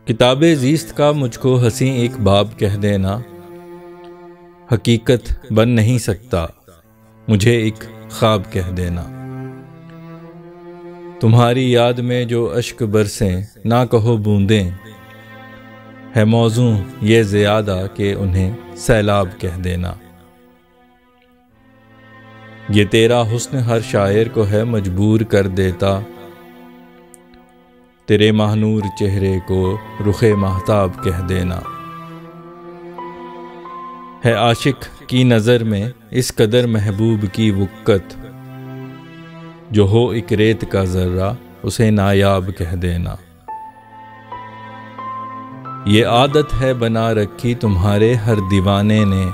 کتاب زیست کا مجھ کو ہنسی ایک باب کہہ دینا، حقیقت بن نہیں سکتا مجھے ایک خواب کہہ دینا۔ تمہاری یاد میں جو اشک برسیں نہ کہو بوندیں، ہے موزوں یہ زیادہ کہ انہیں سیلاب کہہ دینا۔ یہ تیرا حسن ہر شاعر کو ہے مجبور کر دیتا، تیرے مہنور چہرے کو رخ مہتاب کہہ دینا۔ ہے عاشق کی نظر میں اس قدر محبوب کی وقت، جو ہو ایک ریت کا ذرہ اسے نایاب کہہ دینا۔ یہ عادت ہے بنا رکھی تمہارے ہر دیوانے نے،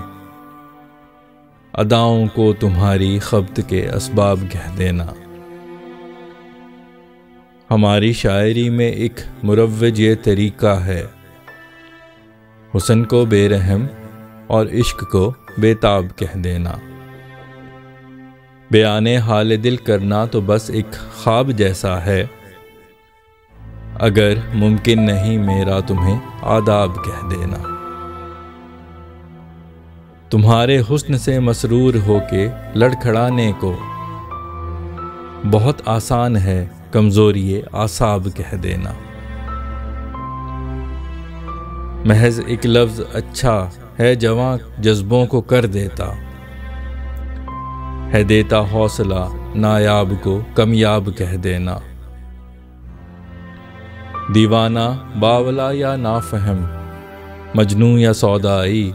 اداؤں کو تمہاری خبط کے اسباب کہہ دینا۔ ہماری شاعری میں ایک مروج یہ طریقہ ہے، حسن کو بے رحم اور عشق کو بے تاب کہہ دینا۔ بیان حال دل کرنا تو بس ایک خواب جیسا ہے، اگر ممکن نہیں میرا تمہیں آداب کہہ دینا۔ تمہارے حسن سے مسرور ہو کے لڑکھڑانے کو بہت آسان ہے کمزوری اعصاب کہہ دینا۔ محض ایک لفظ اچھا ہے جواں جذبوں کو کر دیتا، ہے دیتا حوصلہ نایاب کو کمیاب کہہ دینا۔ دیوانہ باولا یا نافہم، مجنوں یا سودائی،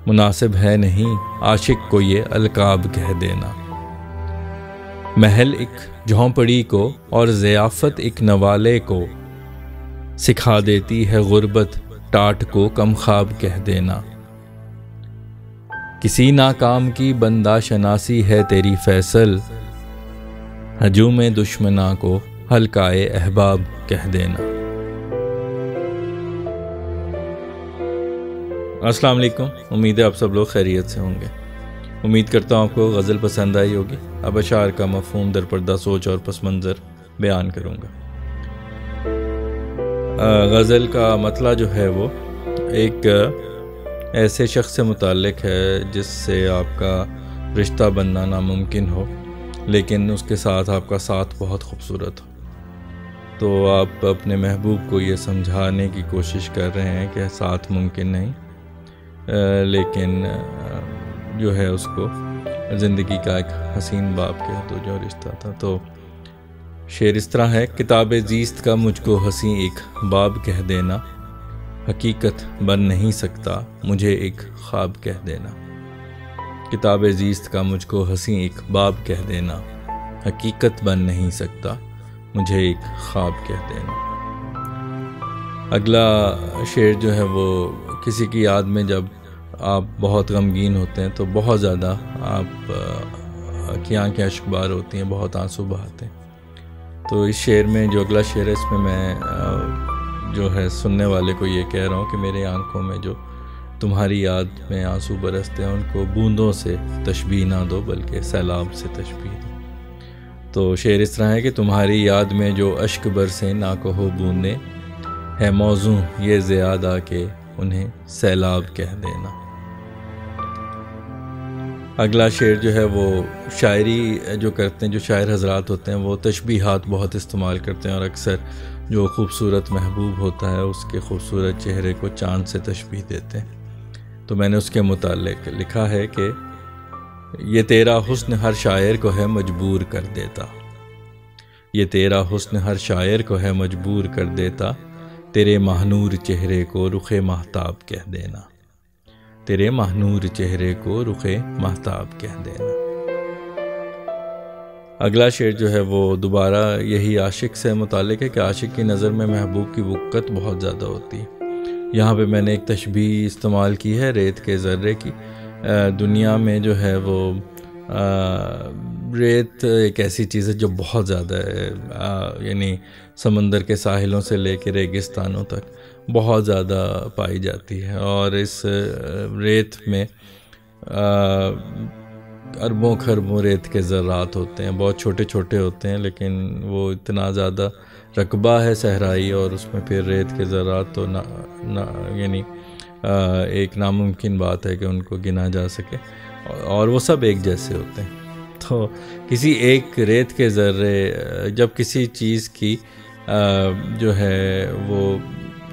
مناسب ہے نہیں عاشق کو یہ القاب کہہ دینا۔ محل ایک جھونپڑی کو اور ضیافت ایک نوالے کو سکھا دیتی ہے غربت ٹاٹ کو کم خواب کہہ دینا۔ کسی ناکام کی بندہ شناسی ہے تیری فیصل، ہجوم دشمناں کو حلقائے احباب کہہ دینا۔ السلام علیکم، امید ہے آپ سب لوگ خیریت سے ہوں گے۔ امید کرتا ہوں آپ کو غزل پسند آئی ہوگی۔ اب اشعار کا مفہوم در پردہ سوچ اور پس منظر بیان کروں گا۔ غزل کا مطلع جو ہے وہ ایک ایسے شخص سے متعلق ہے جس سے آپ کا رشتہ بننا ناممکن ہو، لیکن اس کے ساتھ آپ کا ساتھ بہت خوبصورت ہو۔ تو آپ اپنے محبوب کو یہ سمجھانے کی کوشش کر رہے ہیں کہ ساتھ ممکن نہیں، لیکن جو ہے اس کو زندگی کا ایک حسین باب کہہ دو جو رشتہ تھا۔ تو شعر اس طرح ہے: کتاب زیست کا مجھ کو ہنسی ایک باب کہہ دینا، حقیقت بن نہیں سکتا مجھے ایک خواب کہہ دینا۔ کتاب زیست کا مجھ کو ہنسی ایک باب کہہ دینا، حقیقت بن نہیں سکتا مجھے ایک خواب کہہ دینا۔ اگلا شعر جو ہے وہ کسی کی یاد میں جب آپ بہت غمگین ہوتے ہیں تو بہت زیادہ آپ کی آنکھیں اشک بار ہوتی ہیں، بہت آنسو بہاتے ہیں۔ تو اس شعر میں جو اگلا شعر ہے اس میں جو ہے سننے والے کو یہ کہہ رہا ہوں کہ میرے آنکھوں میں جو تمہاری یاد میں آنسو برستے ہیں ان کو بوندوں سے تشبیہ نہ دو بلکہ سیلاب سے تشبیہ دو۔ تو شعر اس طرح ہے کہ تمہاری یاد میں جو اشک برسیں نہ کہو بوندیں، ہے موزوں یہ زیادہ کہ انہیں سیلاب کہہ دینا۔ اگلا شعر جو ہے وہ شاعری جو کرتے ہیں، جو شاعر حضرات ہوتے ہیں وہ تشبیہات بہت استعمال کرتے ہیں، اور اکثر جو خوبصورت محبوب ہوتا ہے اس کے خوبصورت چہرے کو چاند سے تشبیہ دیتے ہیں۔ تو میں نے اس کے متعلق لکھا ہے کہ یہ تیرا حسن ہر شاعر کو ہے مجبور کر دیتا، یہ تیرا حسن ہر شاعر کو ہے مجبور کر دیتا، تیرے مہنور چہرے کو رخ مہتاب کہہ دینا، تیرے مہنور چہرے کو رخ مہتاب کہہ دینا۔ اگلا شعر جو ہے وہ دوبارہ یہی عاشق سے متعلق ہے کہ عاشق کی نظر میں محبوب کی وقت بہت زیادہ ہوتی ہے۔ یہاں پہ میں نے ایک تشبیہ استعمال کی ہے ریت کے ذرے کی۔ دنیا میں جو ہے وہ ریت ایک ایسی چیز ہے جو بہت زیادہ ہے، یعنی سمندر کے ساحلوں سے لے کے ریگستانوں تک بہت زیادہ پائی جاتی ہے، اور اس ریت میں اربوں خربوں ریت کے ذرات ہوتے ہیں، بہت چھوٹے چھوٹے ہوتے ہیں لیکن وہ اتنا زیادہ رقبہ ہے صحرائی اور اس میں پھر ریت کے ذرات تو یعنی ایک ناممکن بات ہے کہ ان کو گنا جا سکے، اور وہ سب ایک جیسے ہوتے ہیں۔ تو کسی ایک ریت کے ذرے جب کسی چیز کی جو ہے وہ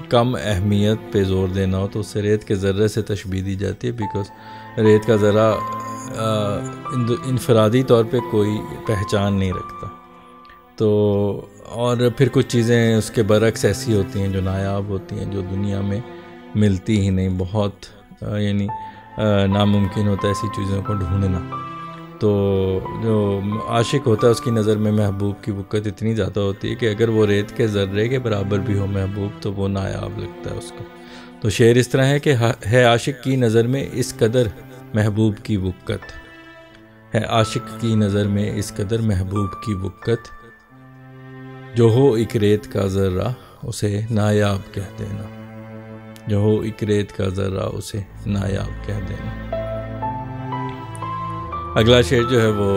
کم اہمیت پہ زور دینا ہو تو اسے ریت کے ذرے سے تشبیہ دی جاتی ہے، بیکاز ریت کا ذرہ انفرادی طور پہ کوئی پہچان نہیں رکھتا۔ تو اور پھر کچھ چیزیں اس کے برعکس ایسی ہوتی ہیں جو نایاب ہوتی ہیں، جو دنیا میں ملتی ہی نہیں، بہت یعنی ناممکن ہوتا ہے ایسی چیزوں کو ڈھونڈنا۔ تو جو عاشق ہوتا ہے اس کی نظر میں محبوب کی وقت اتنی زیادہ ہوتی ہے کہ اگر وہ ریت کے ذرے کے برابر بھی ہو محبوب تو وہ نایاب لگتا ہے اس کو۔ تو شعر اس طرح ہے کہ ہے عاشق کی نظر میں اس قدر محبوب کی وقت، ہے عاشق کی نظر میں اس قدر محبوب کی وقت، جو ہو ایک ریت کا ذرہ اسے نایاب کہہ دینا، جو ہو ایک ریت کا ذرہ اسے نایاب کہہ دینا۔ اگلا شعر جو ہے وہ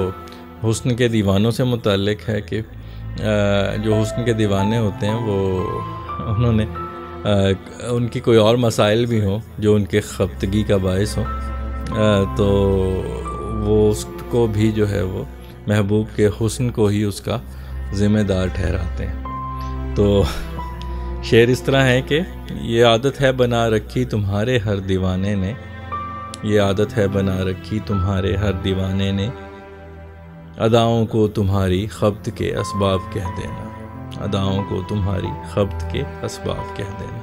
حسن کے دیوانوں سے متعلق ہے کہ جو حسن کے دیوانے ہوتے ہیں وہ انہوں نے ان کی کوئی اور مسائل بھی ہوں جو ان کے خفتگی کا باعث ہوں، تو وہ اس کو بھی جو ہے وہ محبوب کے حسن کو ہی اس کا ذمہ دار ٹھہراتے ہیں۔ تو شعر اس طرح ہے کہ یہ عادت ہے بنا رکھی تمہارے ہر دیوانے نے، یہ عادت ہے بنا رکھی تمہارے ہر دیوانے نے، اداؤں کو تمہاری خبط کے اسباب کہہ دینا، اداؤں کو تمہاری خبط کے اسباب کہہ دینا۔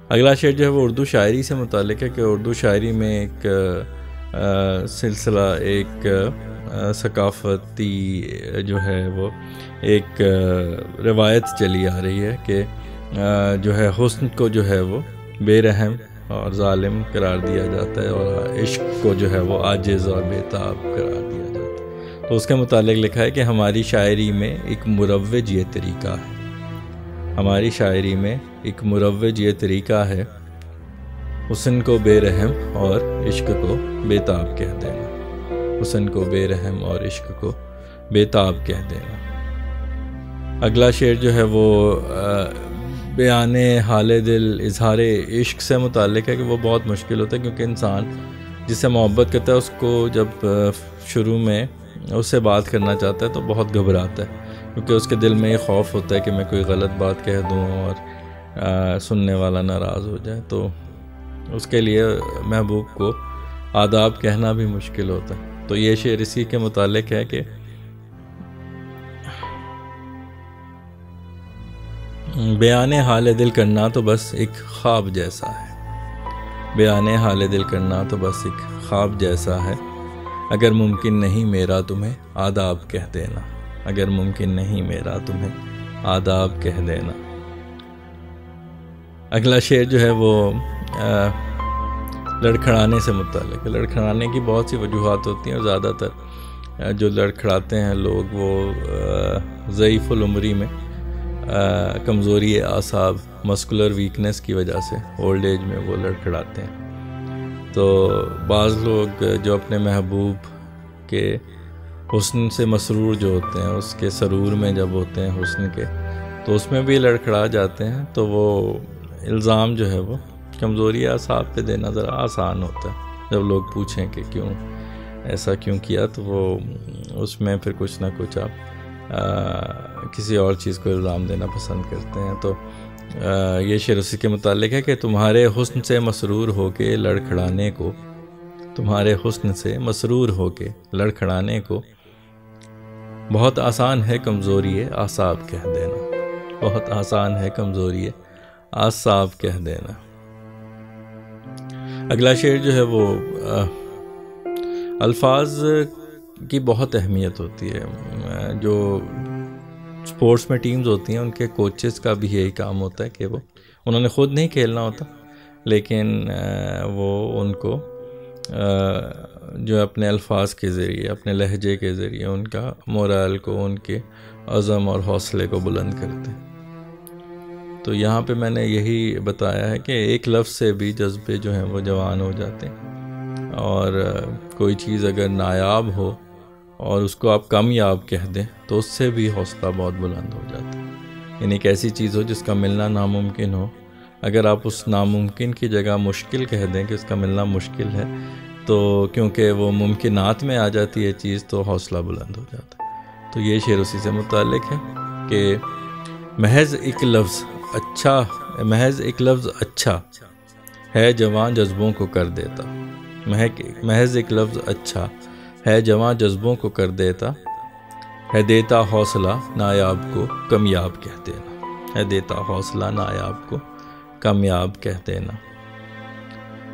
اگلا شعر جو ہے وہ اردو شاعری سے متعلق ہے کہ اردو شاعری میں ایک سلسلہ، ایک ثقافتی جو ہے وہ ایک روایت چلی آ رہی ہے کہ جو ہے حسن کو جو ہے وہ بے رحم اور ظالم قرار دیا جاتا ہے، اور عشق کو جو ہے وہ عاجز اور بے تاب قرار دیا جاتا ہے۔ تو اس کے متعلق لکھا ہے کہ ہماری شاعری میں ایک مروج یہ طریقہ ہے، ہماری شاعری میں ایک مروج یہ طریقہ ہے، حسن کو بے رحم اور عشق کو بے تاب کہہ دینا، حسن کو بے رحم اور عشق کو بے تاب کہہ دینا۔ اگلا شعر جو ہے وہ بیان حال دل، اظہار عشق سے متعلق ہے کہ وہ بہت مشکل ہوتا ہے، کیونکہ انسان جس سے محبت کرتا ہے اس کو جب شروع میں اس سے بات کرنا چاہتا ہے تو بہت گھبراتا ہے، کیونکہ اس کے دل میں یہ خوف ہوتا ہے کہ میں کوئی غلط بات کہہ دوں اور سننے والا ناراض ہو جائے، تو اس کے لیے محبوب کو آداب کہنا بھی مشکل ہوتا ہے۔ تو یہ شعر اسی کے متعلق ہے کہ بیان حال دل کرنا تو بس ایک خواب جیسا ہے، بیان حال دل کرنا تو بس ایک خواب جیسا ہے، اگر ممکن نہیں میرا تمہیں آداب کہہ دینا، اگر ممکن نہیں میرا تمہیں آداب کہہ دینا۔ اگلا شعر جو ہے وہ لڑکھڑانے سے متعلق ہے۔ لڑکھڑانے کی بہت سی وجوہات ہوتی ہیں، اور زیادہ تر جو لڑکھڑاتے ہیں لوگ وہ ضعیف العمری میں کمزوری اعصاب، مسکولر ویکنس کی وجہ سے اولڈ ایج میں وہ لڑکھڑاتے ہیں۔ تو بعض لوگ جو اپنے محبوب کے حسن سے مسرور جو ہوتے ہیں، اس کے سرور میں جب ہوتے ہیں حسن کے، تو اس میں بھی لڑکھڑا جاتے ہیں، تو وہ الزام جو ہے وہ کمزوری اعصاب پہ دینا ذرا آسان ہوتا ہے۔ جب لوگ پوچھیں کہ کیوں ایسا کیوں کیا، تو وہ اس میں پھر کچھ نہ کچھ آپ کسی اور چیز کو الزام دینا پسند کرتے ہیں۔ تو یہ شعر اسی کے متعلق ہے کہ تمہارے حسن سے مسرور ہو کے لڑکھڑانے کو، تمہارے حسن سے مسرور ہو کے لڑکھڑانے کو بہت آسان ہے کمزوری اعصاب کہہ دینا، بہت آسان ہے کمزوری اعصاب کہہ دینا۔ اگلا شعر جو ہے وہ الفاظ کی بہت اہمیت ہوتی ہے۔ جو سپورٹس میں ٹیمز ہوتی ہیں ان کے کوچز کا بھی یہی کام ہوتا ہے کہ وہ انہوں نے خود نہیں کھیلنا ہوتا، لیکن وہ ان کو جو اپنے الفاظ کے ذریعے، اپنے لہجے کے ذریعے ان کا مورال کو، ان کے عزم اور حوصلے کو بلند کرتے ہیں۔ تو یہاں پہ میں نے یہی بتایا ہے کہ ایک لفظ سے بھی جذبے جو ہیں وہ جوان ہو جاتے ہیں، اور کوئی چیز اگر نایاب ہو اور اس کو آپ کامیاب کہہ دیں تو اس سے بھی حوصلہ بہت بلند ہو جاتا ہے۔ یعنی ایک ایسی چیز ہو جس کا ملنا ناممکن ہو، اگر آپ اس ناممکن کی جگہ مشکل کہہ دیں کہ اس کا ملنا مشکل ہے، تو کیونکہ وہ ممکنات میں آ جاتی ہے چیز تو حوصلہ بلند ہو جاتا ہے۔ تو یہ شعر اسی سے متعلق ہے کہ محض ایک لفظ اچھا ہے جوان جذبوں کو کر دیتا، محض ایک لفظ اچھا ہے جوان جذبوں کو کر دیتا، ہے دیتا حوصلہ نایاب کو کامیاب کہہ دینا، ہے دیتا حوصلہ نایاب کو کامیاب کہہ دینا۔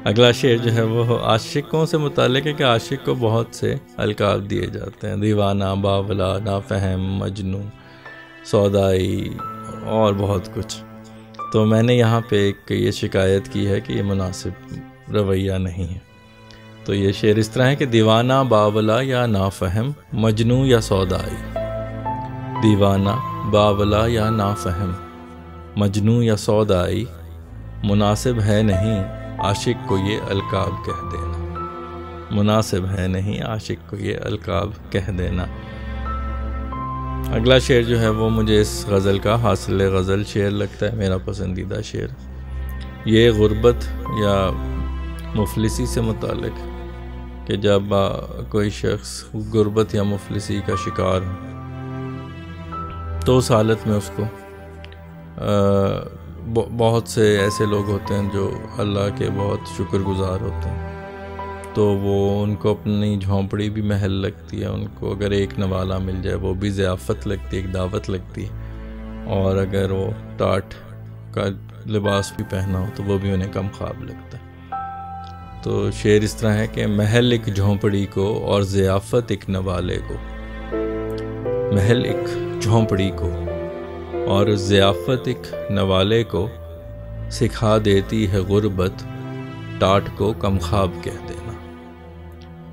اگلا شعر جو ہے وہ عاشقوں سے متعلق ہے کہ عاشق کو بہت سے القاب دیے جاتے ہیں، دیوانہ، باولا، نافہم، مجنوں، سودائی اور بہت کچھ۔ تو میں نے یہاں پہ ایک یہ شکایت کی ہے کہ یہ مناسب رویہ نہیں ہے۔ تو یہ شعر اس طرح ہے کہ دیوانہ، باولا یا نافہم، مجنوں یا سودائی، دیوانہ، باولا یا نافہم، مجنوں یا سودائی، مناسب ہے نہیں عاشق کو یہ القاب کہہ دینا، مناسب ہے نہیں عاشق کو یہ القاب کہہ دینا۔ اگلا شعر جو ہے وہ مجھے اس غزل کا حاصل غزل شعر لگتا ہے، میرا پسندیدہ شعر۔ یہ غربت یا مفلسی سے متعلق کہ جب کوئی شخص غربت یا مفلسی کا شکار ہو تو اس حالت میں اس کو بہت سے ایسے لوگ ہوتے ہیں جو اللہ کے بہت شکر گزار ہوتے ہیں، تو وہ ان کو اپنی جھونپڑی بھی محل لگتی ہے، ان کو اگر ایک نوالا مل جائے وہ بھی ضیافت لگتی ہے، ایک دعوت لگتی ہے، اور اگر وہ ٹاٹ کا لباس بھی پہنا ہو تو وہ بھی انہیں کم خواب لگتا ہے۔ تو شعر اس طرح ہے کہ محل ایک جھونپڑی کو اور ضیافت ایک نوالے کو، محل ایک جھونپڑی کو اور ضیافت ایک نوالے کو، سکھا دیتی ہے غربت ٹاٹ کو کم خواب کہہ دینا،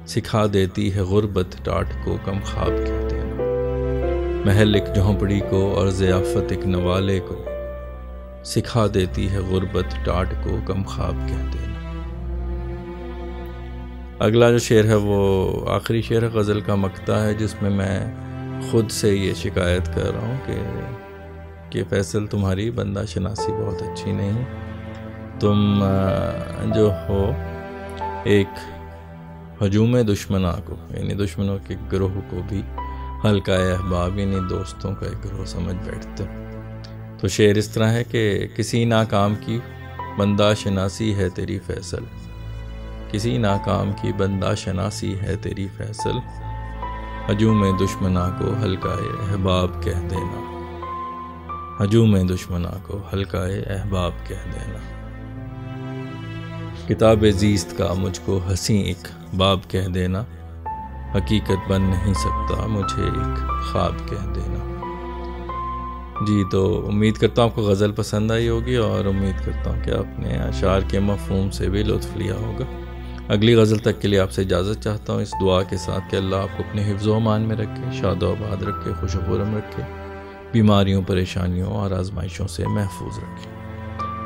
سکھا دیتی ہے غربت ٹاٹ کو کم خواب کہہ دینا، محل ایک جھونپڑی کو اور ضیافت ایک نوالے کو، سکھا دیتی ہے غربت ٹاٹ کو کم خواب کہہ دینا۔ اگلا جو شعر ہے وہ آخری شعر ہے غزل کا مقطع ہے، جس میں میں خود سے یہ شکایت کر رہا ہوں کہ فیصل تمہاری بندہ شناسی بہت اچھی نہیں، تم جو ہو ایک ہجوم دشمناں کو، یعنی دشمنوں کے گروہ کو بھی حلقہ احباب یعنی دوستوں کا ایک گروہ سمجھ بیٹھتے ہو۔ تو شعر اس طرح ہے کہ کسی ناکام کی بندہ شناسی ہے تیری فیصل، کسی ناکام کی بندہ شناسی ہے تیری فیصل، ہجوم دشمناں کو حلقہ احباب کہہ دینا، ہجوم دشمناں کو حلقہ احباب کہہ دینا، کتاب زیست کا مجھ کو حسین ایک باب کہہ دینا، حقیقت بن نہیں سکتا مجھے ایک خواب کہہ دینا۔ جی، تو امید کرتا ہوں آپ کو غزل پسند آئی ہوگی، اور امید کرتا ہوں کہ آپ نے اشعار کے مفہوم سے بھی لطف لیا ہوگا۔ اگلی غزل تک کے لیے آپ سے اجازت چاہتا ہوں، اس دعا کے ساتھ کہ اللہ آپ کو اپنے حفظ و امان میں رکھے، شاد و آباد رکھے، خوش و خرم رکھے، بیماریوں، پریشانیوں اور آزمائشوں سے محفوظ رکھے۔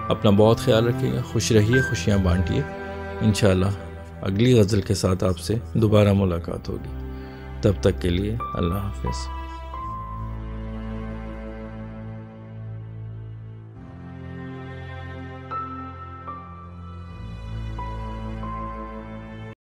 اپنا بہت خیال رکھیے گا، خوش رہیے، خوشیاں بانٹیے۔ انشاءاللہ اگلی غزل کے ساتھ آپ سے دوبارہ ملاقات ہوگی، تب تک کے لیے اللہ حافظ۔